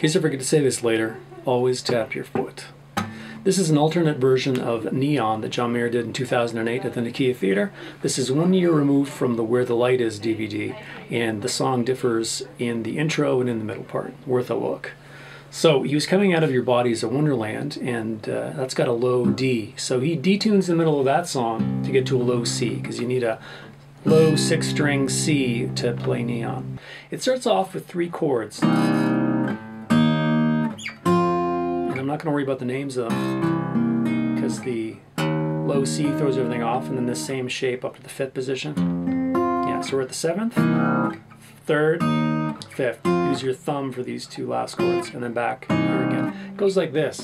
case I forget to say this later, always tap your foot. This is an alternate version of Neon that John Mayer did in 2008 at the Nokia Theatre. This is 1 year removed from the Where the Light Is DVD, and the song differs in the intro and in the middle part. Worth a look. So he was coming out of your body as a wonderland, and that's got a low D. So he detunes the middle of that song to get to a low C, because you need a low 6-string C to play Neon. It starts off with 3 chords. I'm not going to worry about the names of them because the low C throws everything off, and then the same shape up to the 5th position. Yeah, so we're at the 7th, 3rd, 5th. Use your thumb for these 2 last chords, and then back here again. It goes like this.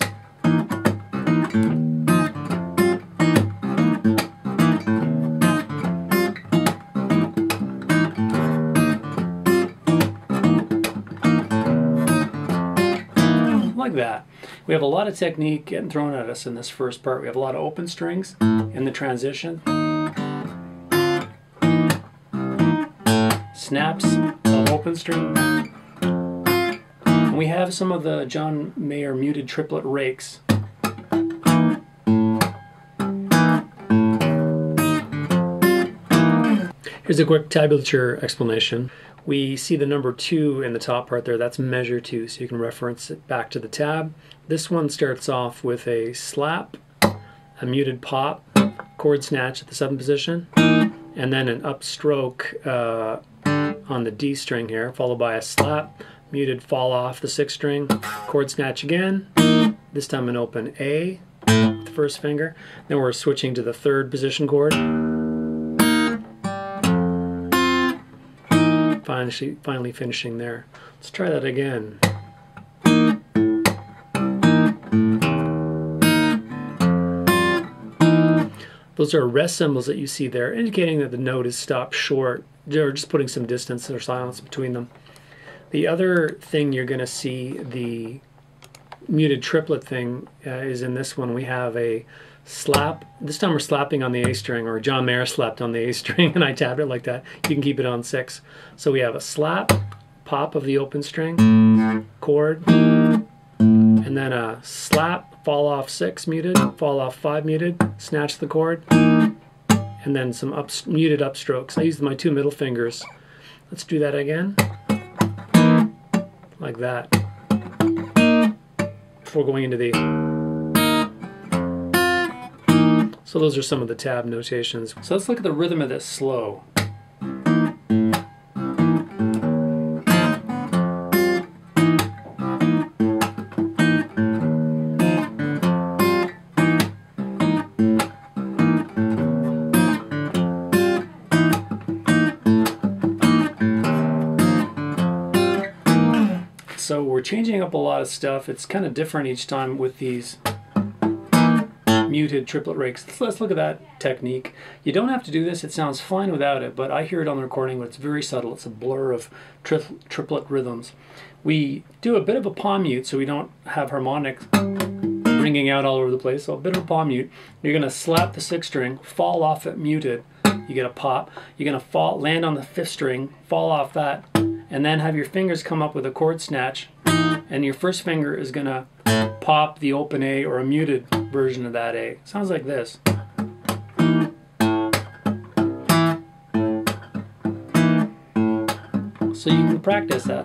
Like that. We have a lot of technique getting thrown at us in this first part. We have a lot of open strings in the transition. Snaps of open string. And we have some of the John Mayer muted triplet rakes. Here's a quick tablature explanation. We see the number 2 in the top part there, that's measure 2, so you can reference it back to the tab. This one starts off with a slap, a muted pop, chord snatch at the 7th position, and then an upstroke on the D string here, followed by a slap, muted fall off the 6th string, chord snatch again, this time an open A, with the 1st finger, then we're switching to the 3rd position chord. Finally finishing there. Let's try that again. Those are rest symbols that you see there, indicating that the note is stopped short, or just putting some distance or silence between them. The other thing you're going to see, the muted triplet thing, is in this one. We have a slap. This time we're slapping on the A string, or John Mayer slapped on the A string and I tabbed it like that. You can keep it on 6. So we have a slap, pop of the open string, chord, and then a slap, fall off 6 muted, fall off 5 muted, snatch the chord, and then some muted upstrokes. I used my 2 middle fingers. Let's do that again, like that, before going into the... So those are some of the tab notations. So let's look at the rhythm of this slow. So we're changing up a lot of stuff. It's kind of different each time with these muted triplet rakes. Let's look at that technique. You don't have to do this, it sounds fine without it, but I hear it on the recording, but it's very subtle. It's a blur of triplet rhythms. We do a bit of a palm mute so we don't have harmonics ringing out all over the place, so a bit of a palm mute. You're going to slap the 6th string, fall off it muted, you get a pop. You're going to land on the 5th string, fall off that, and then have your fingers come up with a chord snatch, and your 1st finger is going to pop the open A or a muted version of that A. Sounds like this. So you can practice that.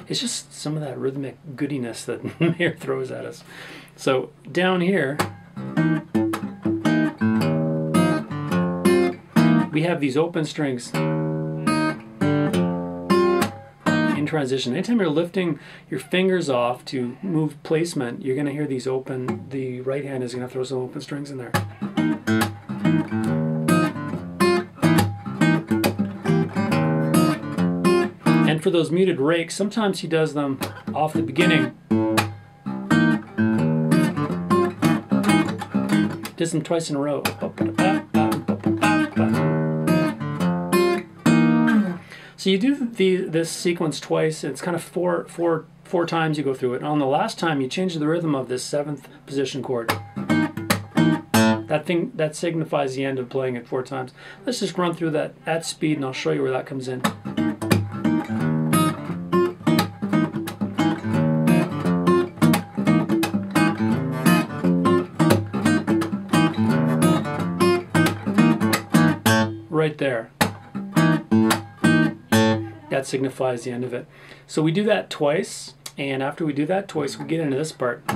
It's just some of that rhythmic goodiness that Mayer throws at us. So down here, we have these open strings in transition. Anytime you're lifting your fingers off to move placement, you're going to hear these open, the right hand is going to throw some open strings in there. And for those muted rakes, sometimes he does them off the beginning. Does them twice in a row. So you do this sequence twice. It's kind of four times you go through it. And on the last time, you change the rhythm of this 7th position chord. That signifies the end of playing it 4 times. Let's just run through that at speed, and I'll show you where that comes in. right there. That signifies the end of it. So we do that twice, and after we do that twice, we get into this part.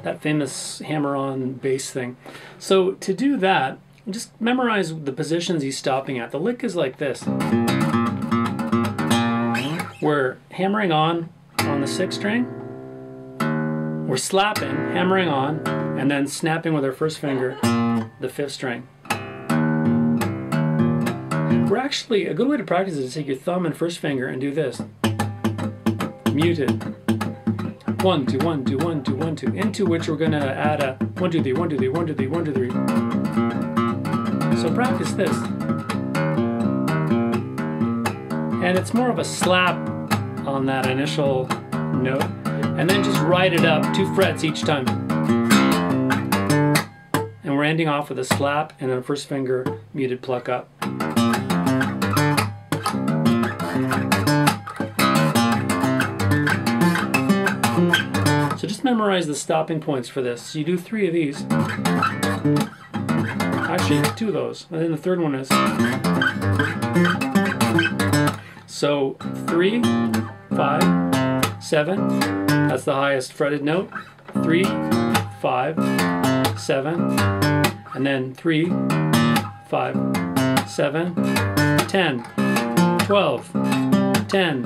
That famous hammer-on bass thing. So to do that, just memorize the positions he's stopping at. The lick is like this. We're hammering on the 6th string. We're slapping, hammering on, and then snapping with our first finger the 5th string. We're actually, a good way to practice is to take your thumb and first finger and do this. Muted. 1, 2, 1, 2, 1, 2, 1, 2. Into which we're going to add a 1, 2, 3, 1, 2, 3, 1, 2, 3, 1, 2, 3. So practice this. And it's more of a slap on that initial note. And then just ride it up 2 frets each time. And we're ending off with a slap and then a first finger muted pluck up. So just memorize the stopping points for this. So you do 3 of these. Actually, 2 of those. And then the third one is. So 3, 5, 7. That's the highest fretted note. 3, 5, 7. And then 3, 5, 7, 10, 12, 10,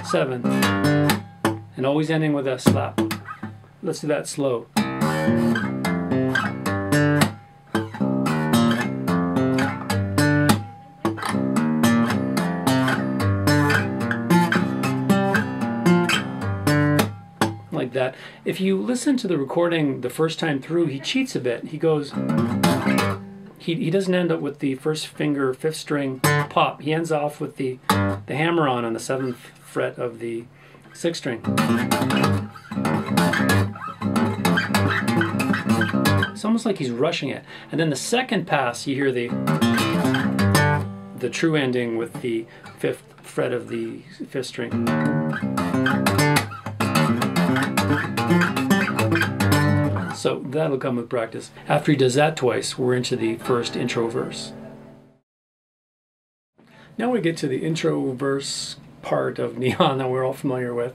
7. And always ending with a slap. Let's do that slow. Like that. If you listen to the recording the first time through, he cheats a bit. He goes, he doesn't end up with the first finger 5th string pop. He ends off with the hammer on the 7th fret of the 6th string. It's almost like he's rushing it. And then the second pass, you hear the true ending with the 5th fret of the 5th string. So that'll come with practice. After he does that twice, we're into the first intro verse. Now we get to the intro verse part of Neon that we're all familiar with.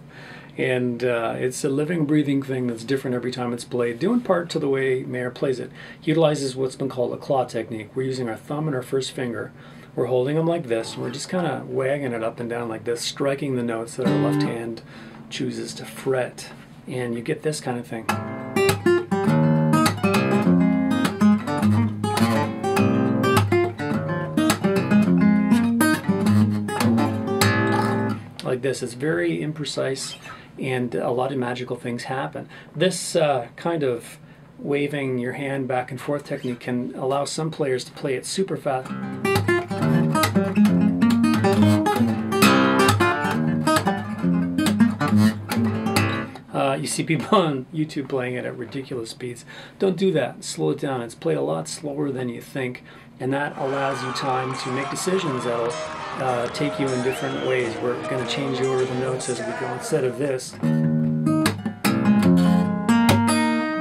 And it's a living, breathing thing that's different every time it's played, due in part to the way Mayer plays it. He utilizes what's been called a claw technique. We're using our thumb and our first finger. We're holding them like this. We're just kind of wagging it up and down like this, striking the notes that our left hand chooses to fret. And you get this kind of thing. Like this. It's very imprecise and a lot of magical things happen. This kind of waving your hand back and forth technique can allow some players to play it super fast. You see people on YouTube playing it at ridiculous speeds. Don't do that. Slow it down. It's played a lot slower than you think, and that allows you time to make decisions that'll take you in different ways. We're going to change the order of the notes as we go. Instead of this,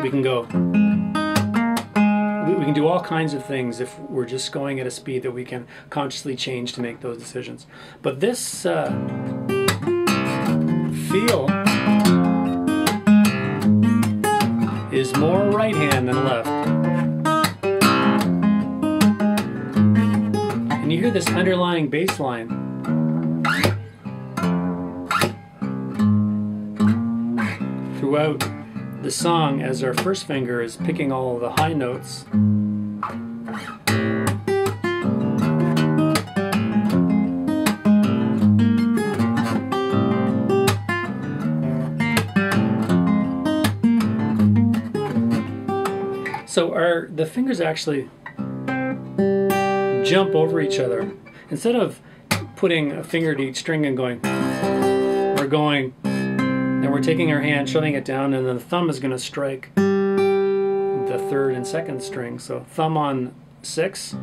we can go. We can do all kinds of things if we're just going at a speed that we can consciously change to make those decisions. But this feel is more right hand than left. And you hear this underlying bass line. Throughout the song, as our first finger is picking all the high notes. So the fingers actually jump over each other. Instead of putting a finger to each string and going, we're going, and we're taking our hand, shoving it down, and then the thumb is going to strike the 3rd and 2nd string. So thumb on 6,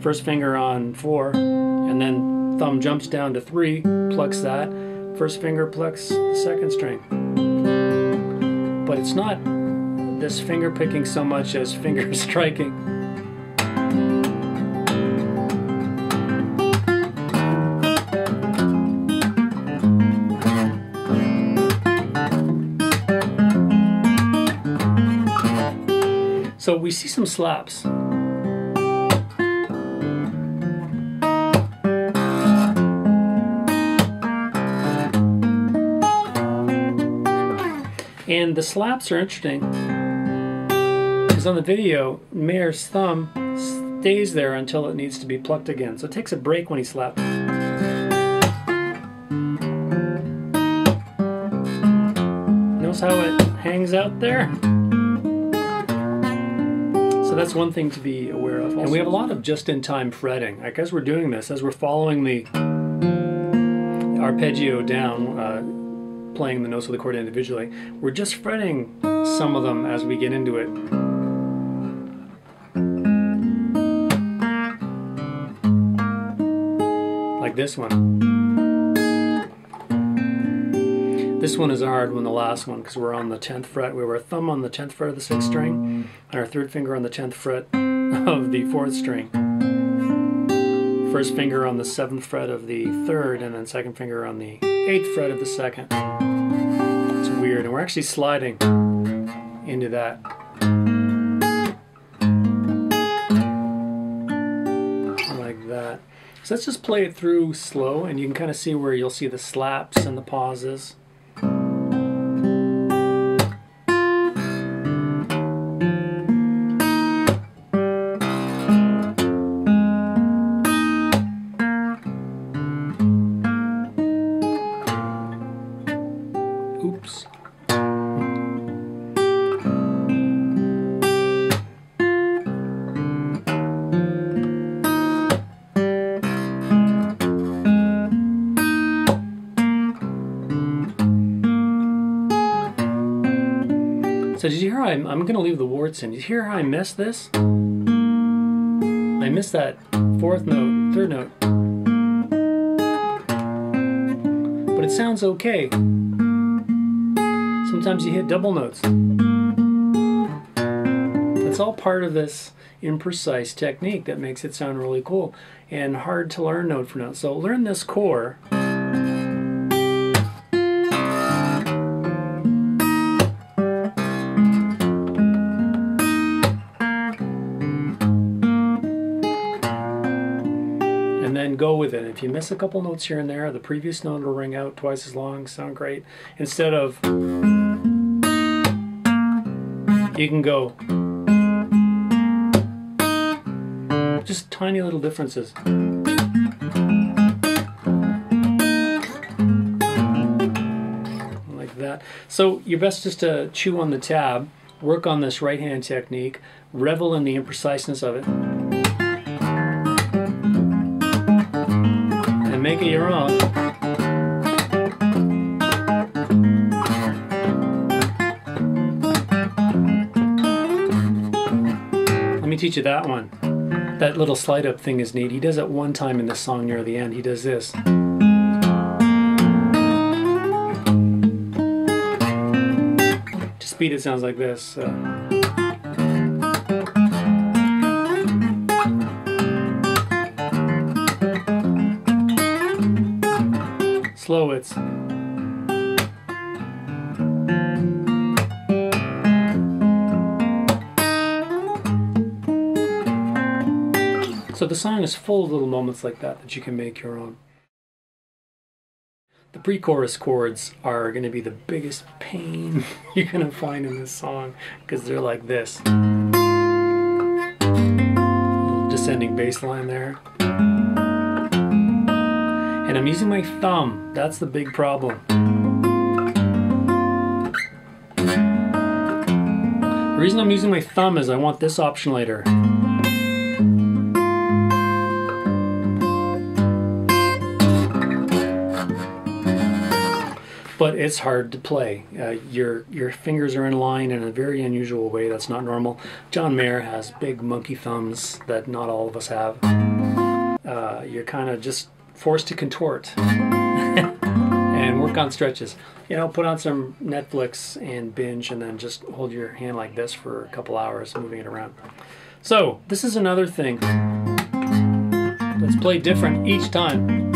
first finger on 4, and then thumb jumps down to 3, plucks that, first finger plucks the 2nd string. But it's not this finger picking so much as finger striking. So we see some slaps. And the slaps are interesting because on the video, Mayer's thumb stays there until it needs to be plucked again. So it takes a break when he slaps. Notice how it hangs out there? So that's one thing to be aware of. And we have a lot of just-in-time fretting. Like as we're doing this, as we're following the arpeggio down, playing the notes of the chord individually, we're just fretting some of them as we get into it. Like this one. This one is harder than the last one because we're on the 10th fret. We have our thumb on the 10th fret of the 6th string and our third finger on the 10th fret of the 4th string. First finger on the 7th fret of the 3rd and then second finger on the 8th fret of the 2nd. It's weird, and we're actually sliding into that. Like that. So let's just play it through slow, and you can kind of see where you'll see the slaps and the pauses. Oops. So did you hear how I'm going to leave the warts in. Did you hear how I missed this? I missed that 4th note, 3rd note. But it sounds okay. Sometimes you hit double notes. It's all part of this imprecise technique that makes it sound really cool and hard to learn note for note. So learn this core. And then go with it. If you miss a couple notes here and there, the previous note will ring out twice as long, sound great. Instead of, you can go, just tiny little differences. Like that. So you're best just to chew on the tab, work on this right hand technique, revel in the impreciseness of it, and make it your own. Let me teach you that one. That little slide up thing is neat. He does it one time in the song near the end. He does this. To speed it sounds like this. Slow it's. So the song is full of little moments like that that you can make your own. The pre-chorus chords are going to be the biggest pain you're going to find in this song because they're like this. Little descending bass line there. And I'm using my thumb. That's the big problem. The reason I'm using my thumb is I want this option later. But it's hard to play. Your fingers are in line in a very unusual way. That's not normal. John Mayer has big monkey thumbs that not all of us have. You're kind of just forced to contort. And and work on stretches. You know, put on some Netflix and binge, and then just hold your hand like this for a couple hours, moving it around. So this is another thing. Let's play different each time.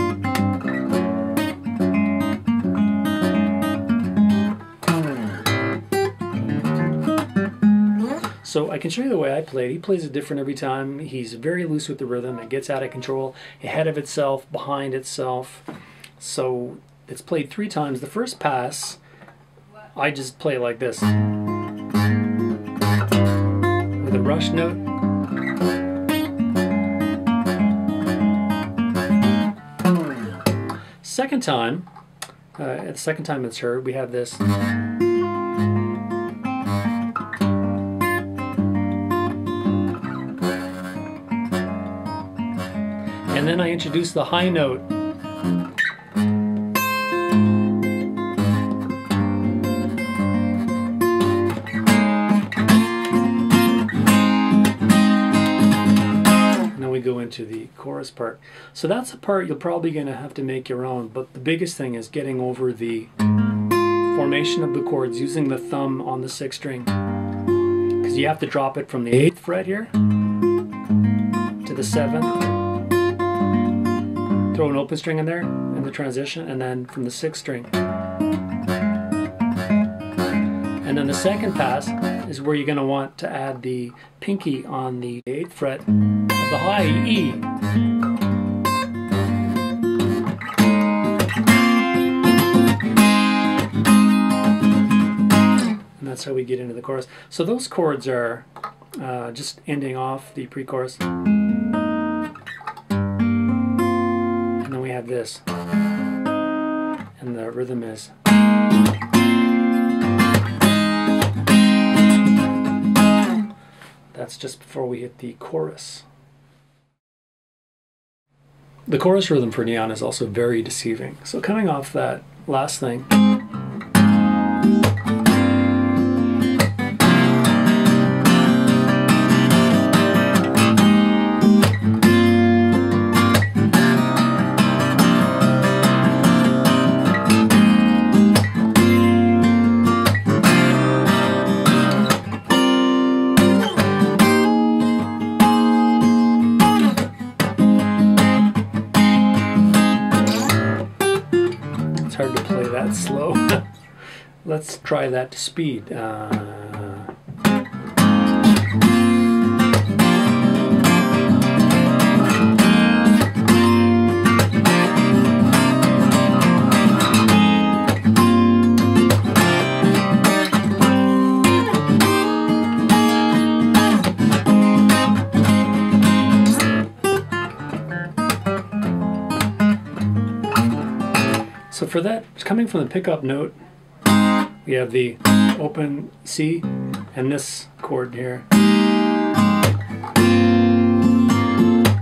So I can show you the way I play it. He plays it different every time. He's very loose with the rhythm. It gets out of control, ahead of itself, behind itself. So it's played 3 times. The first pass, I just play like this. With a rush note. Second time, the second time it's heard, we have this. And then I introduce the high note. And then we go into the chorus part. So that's a part you're probably going to have to make your own, but the biggest thing is getting over the formation of the chords using the thumb on the 6th string. Because you have to drop it from the 8th fret here to the 7th. Throw an open string in there in the transition, and then from the 6th string. And then the second pass is where you're going to want to add the pinky on the 8th fret of the high E. And that's how we get into the chorus. So those chords are just ending off the pre-chorus. Have this, and the rhythm is. That's just before we hit the chorus. The chorus rhythm for Neon is also very deceiving. So coming off that last thing. It's hard to play that slow. Let's try that to speed. So for that, coming from the pickup note, we have the open C and this chord here.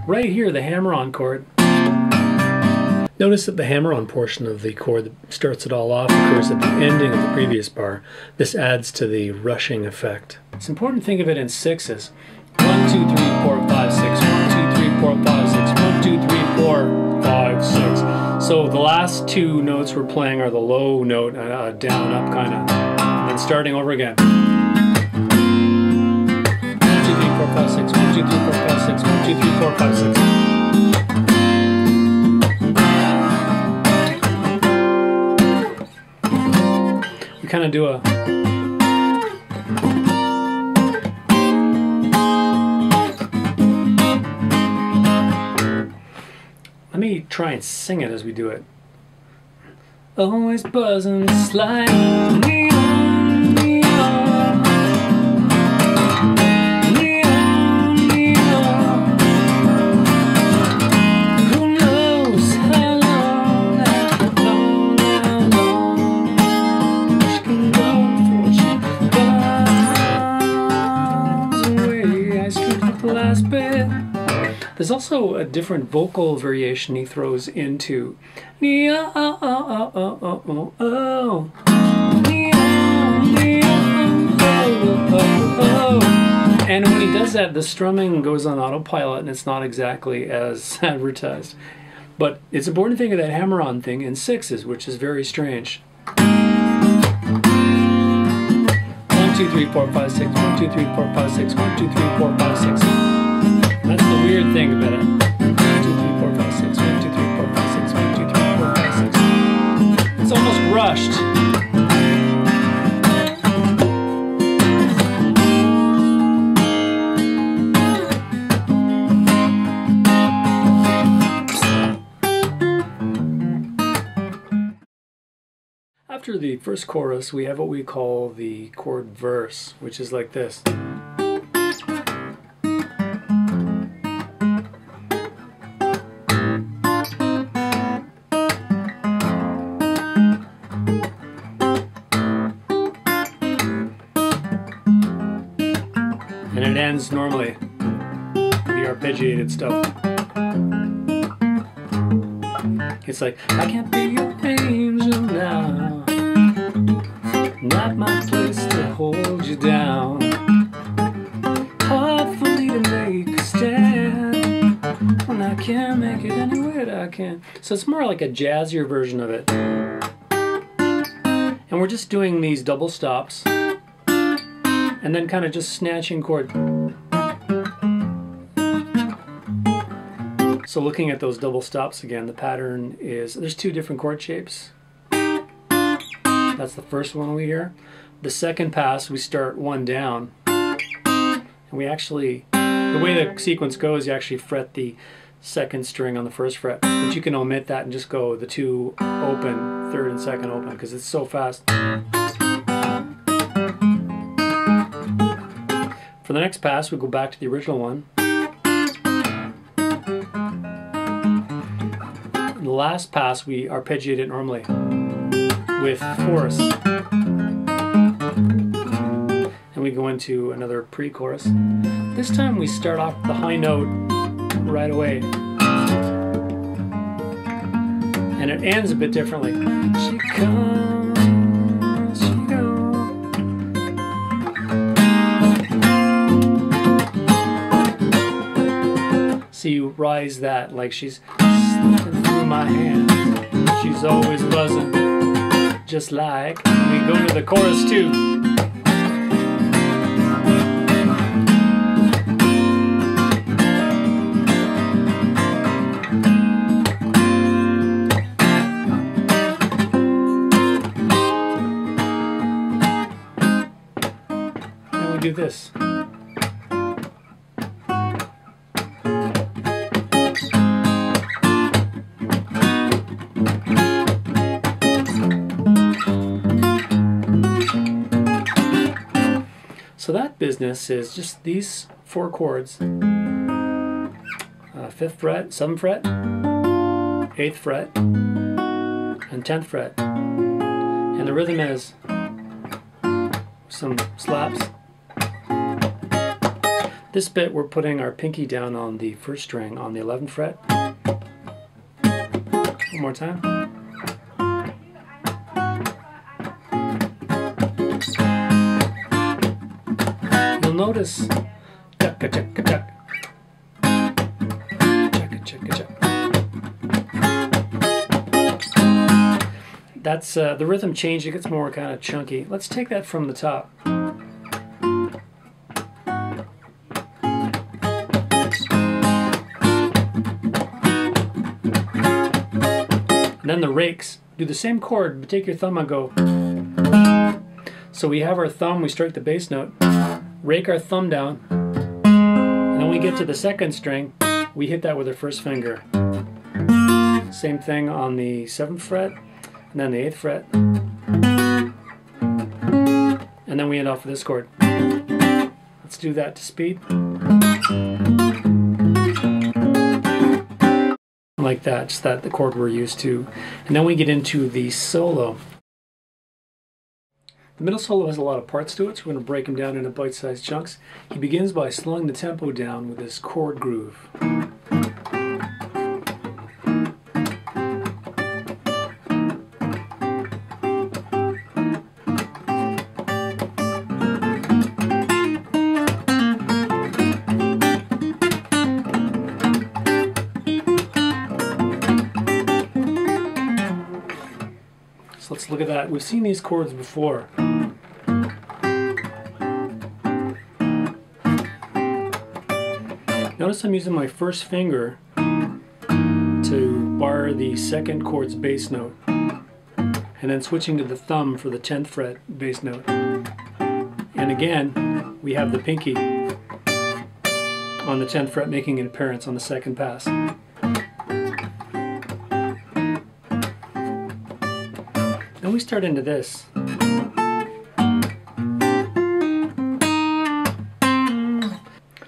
Right here, the hammer-on chord. Notice that the hammer-on portion of the chord that starts it all off occurs at the ending of the previous bar. This adds to the rushing effect. It's important to think of it in sixes. 1, 2, 3, 4, 5, 6. 1, 2, 3, 4, 5, 6. 1, 2, 3, 4, 5, 6. So the last 2 notes we're playing are the low note, down, up kind of, and then starting over again. 1, 2, 3, 4, 5, 6. 1, 2, 3, 4, 5, 6. 1, 2, 3, 4, 5, 6. We kind of do a. Let me try and sing it as we do it. Always buzzing like neon, neon, neon, neon. Who knows how long, how long she can go before she flies away. I screwed up the last bit. There's also a different vocal variation he throws into. And when he does that, the strumming goes on autopilot and it's not exactly as advertised. But it's important to think of that hammer-on thing in sixes, which is very strange. 1, 2, 3, 4, 5, 6. 1, 2, 3, 4, 5, 6. 1, 2, 3, 4, 5, 6. That's the weird thing about it. 1, 2, 3, 4, 5, 6. 1, 2, 3, 4, 5, 6. 1, 2, 3, 4, 5, 6. It's almost rushed. After the first chorus, we have what we call the chord verse, which is like this. And it ends normally, the arpeggiated stuff. It's like, I can't be your angel now. Not my place to hold you down. Hard for me to make a stand when I can't make it any way that I can. So it's more like a jazzier version of it. And we're just doing these double stops and then kind of just snatching chord. So looking at those double stops again, the pattern is, there's two different chord shapes. That's the first one we hear. The second pass, we start one down. And we actually, the way the sequence goes, you actually fret the second string on the first fret. But you can omit that and just go the two open, third and second open, because it's so fast. For the next pass, we go back to the original one. In the last pass, we arpeggiate it normally with chorus. And we go into another pre-chorus. This time we start off the high note right away. And it ends a bit differently. She comes, she goes. So you rise that like she's slipping through my hands. She's always buzzing. Just like we go to the chorus too. And we do this. So that business is just these four chords, 5th fret, 7th fret, 8th fret, and 10th fret. And the rhythm is some slaps. This bit we're putting our pinky down on the first string on the 11th fret. One more time. Notice chaka chaka chaka chaka chaka chaka. That's the rhythm change. It gets more kind of chunky. Let's take that from the top. And then the rakes do the same chord, but take your thumb and go. So we have our thumb. We strike the bass note. Rake our thumb down, and then we get to the second string, we hit that with our first finger. Same thing on the 7th fret, and then the 8th fret, and then we end off with this chord. Let's do that to speed. Like that, just that the chord we're used to. And then we get into the solo. The middle solo has a lot of parts to it, so we're going to break them down into bite-sized chunks. He begins by slowing the tempo down with this chord groove. at that. We've seen these chords before. Notice I'm using my first finger to bar the second chord's bass note, and then switching to the thumb for the 10th fret bass note. And again, we have the pinky on the 10th fret making an appearance on the second pass. Then we start into this.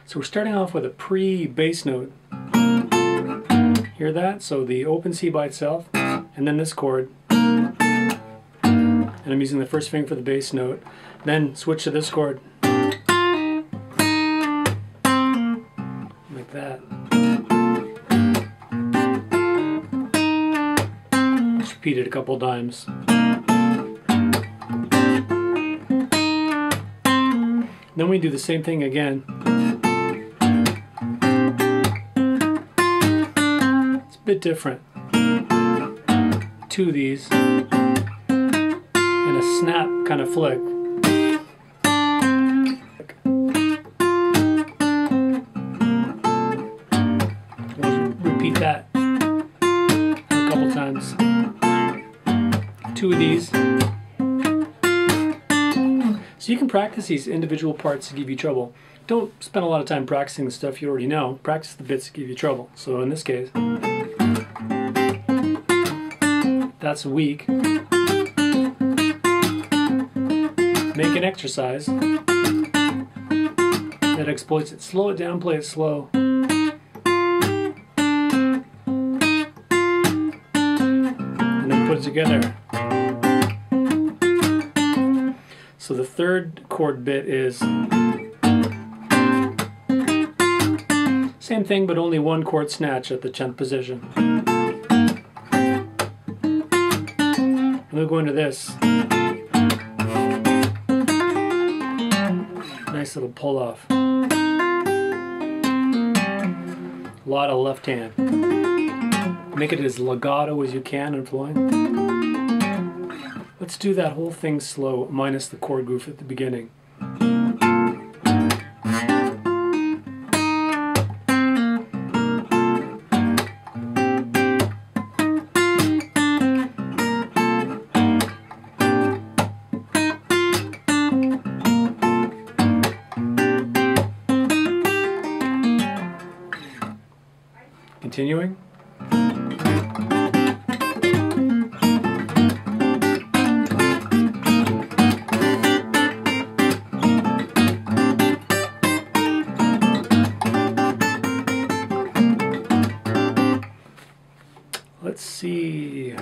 So we're starting off with a pre-bass note. Hear that? So the open C by itself, and then this chord. And I'm using the first finger for the bass note. Then switch to this chord. Like that. Just repeat it a couple times. Then we do the same thing again. It's a bit different. Two of these. And a snap kind of flick. Repeat that a couple times. Two of these. So you can practice these individual parts to give you trouble. Don't spend a lot of time practicing the stuff you already know. Practice the bits that give you trouble. So in this case, that's weak. Make an exercise that exploits it. Slow it down, play it slow. And then put it together. So the third chord bit is same thing, but only one chord snatch at the 10th position. And we'll go into this. Nice little pull off. A lot of left hand. Make it as legato as you can and flowing. Let's do that whole thing slow, minus the chord groove at the beginning. Continuing. Let's see.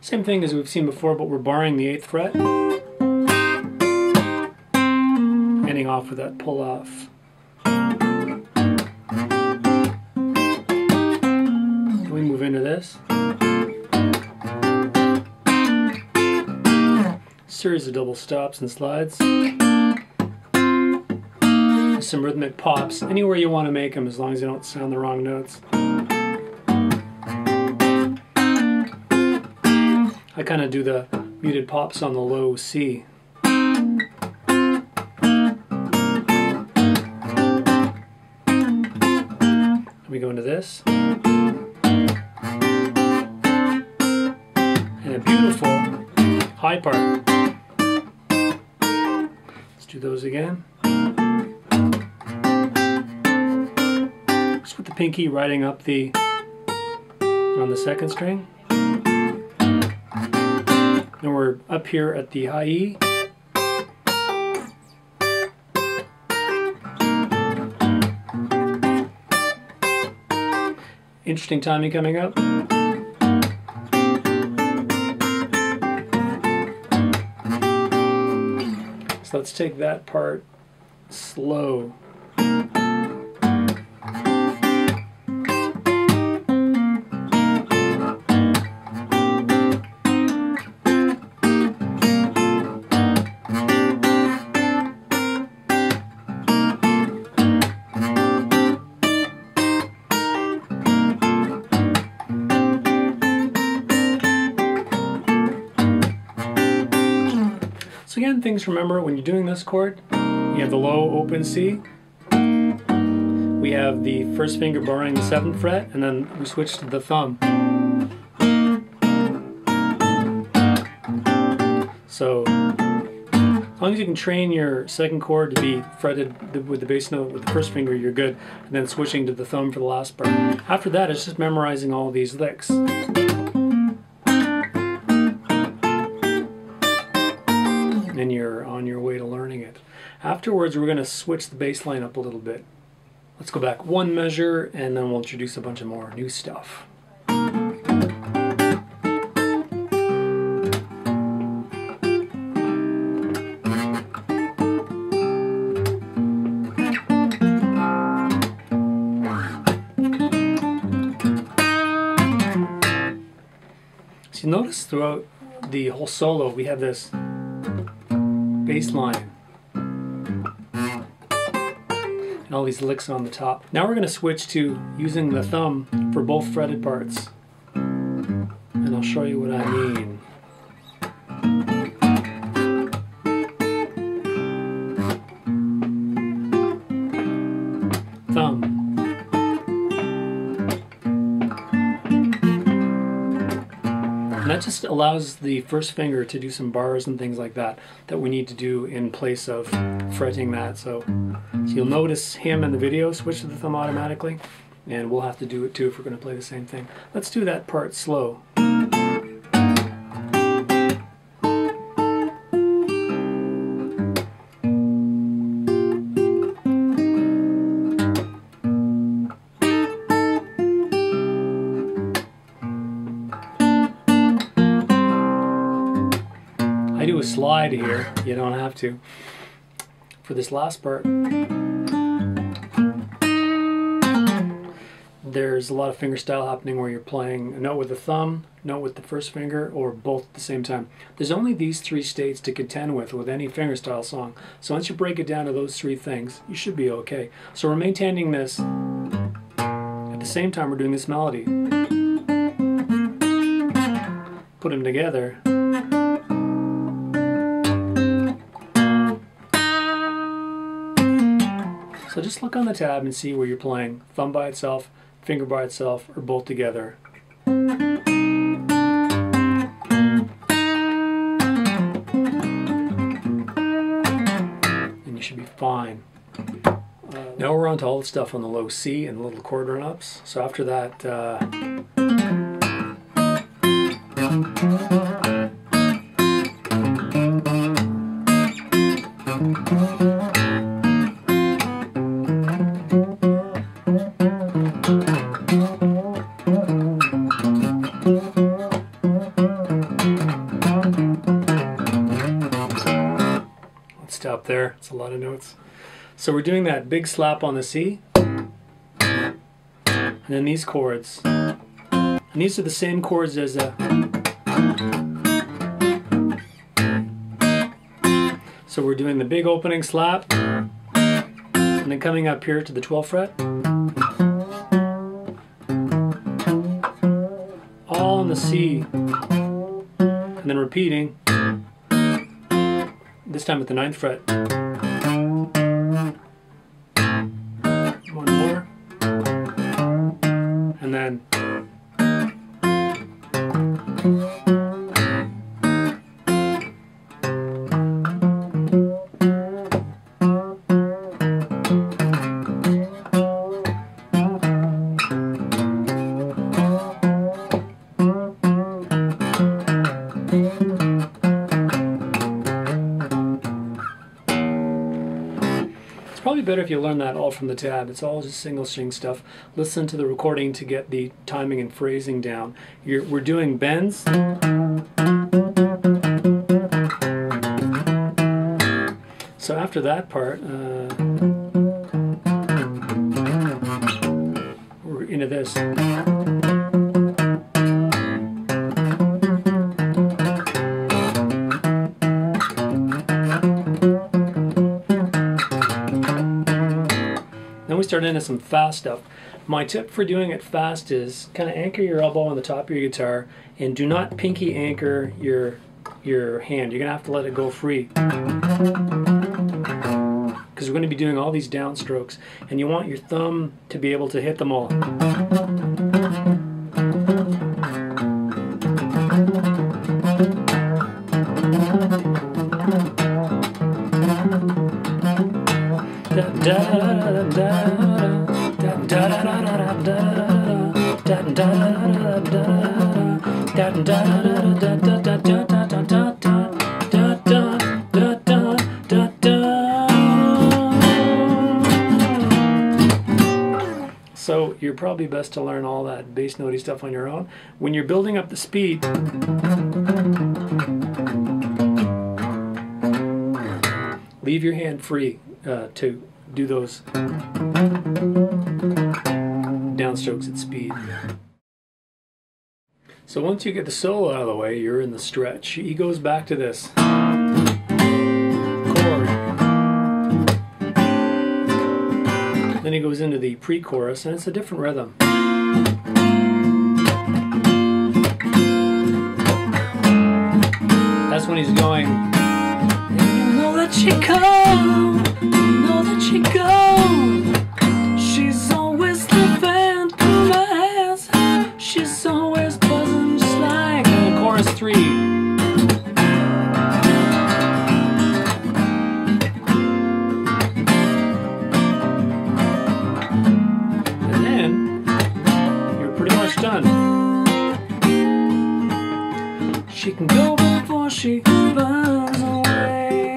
Same thing as we've seen before, but we're barring the 8th fret. Ending off with that pull off. We move into this. Series of double stops and slides. Some rhythmic pops, anywhere you want to make them, as long as you don't sound the wrong notes. I kind of do the muted pops on the low C. We go into this. And a beautiful high part. Let's do those again. Just with the pinky riding up the on the second string. Then we're up here at the high E. Interesting timing coming up. So let's take that part slow. again, things to remember when you're doing this chord. You have the low open C. We have the first finger borrowing the 7th fret, and then we switch to the thumb. So, as long as you can train your second chord to be fretted with the bass note with the first finger, you're good. And then switching to the thumb for the last part. After that, it's just memorizing all these licks. And you're on your way to learning it. Afterwards, we're going to switch the bass line up a little bit. Let's go back one measure, and then we'll introduce a bunch of more new stuff. So you notice throughout the whole solo, we have this bass line and all these licks on the top. Now we're going to switch to using the thumb for both fretted parts, and I'll show you what I mean. Thumb. And that just allows the first finger to do some bars and things like that that we need to do in place of fretting that. So you'll notice him in the video switch to the thumb automatically, and we'll have to do it too if we're going to play the same thing. Let's do that part slow. I do a slide here, you don't have to. For this last part, there's a lot of fingerstyle happening where you're playing a note with the thumb, note with the first finger, or both at the same time. There's only these 3 states to contend with any fingerstyle song. So once you break it down to those 3 things, you should be okay. So we're maintaining this. At the same time, we're doing this melody. Put them together. So just look on the tab and see where you're playing thumb by itself, finger by itself, or both together. And you should be fine. Now we're on to all the stuff on the low C and the little chord run-ups. So after that, stop there, it's a lot of notes. So we're doing that big slap on the C, and then these chords. And these are the same chords as a... So we're doing the big opening slap, and then coming up here to the 12th fret. All on the C, and then repeating. This time at the 9th fret. One more. And then. Probably better if you learn that all from the tab. It's all just single string stuff. Listen to the recording to get the timing and phrasing down. We're doing bends. So after that part, we're into this. Then we start into some fast stuff. My tip for doing it fast is kind of anchor your elbow on the top of your guitar and do not pinky anchor your your hand. You're going to have to let it go free, because we're going to be doing all these downstrokes, and you want your thumb to be able to hit them all. So you're probably best to learn all that bass notey stuff on your own. When you're building up the speed, leave your hand free to do those downstrokes at speed. So once you get the solo out of the way, you're in the stretch. He goes back to this chord. Then he goes into the pre-chorus, and it's a different rhythm. That's when he's going, you know that she come, you know that she go. She's always the fan to my hands. She's always buzzing just like chorus 3. And then you're pretty much done. She can go before she runs away.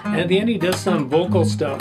And at the end he does some vocal stuff.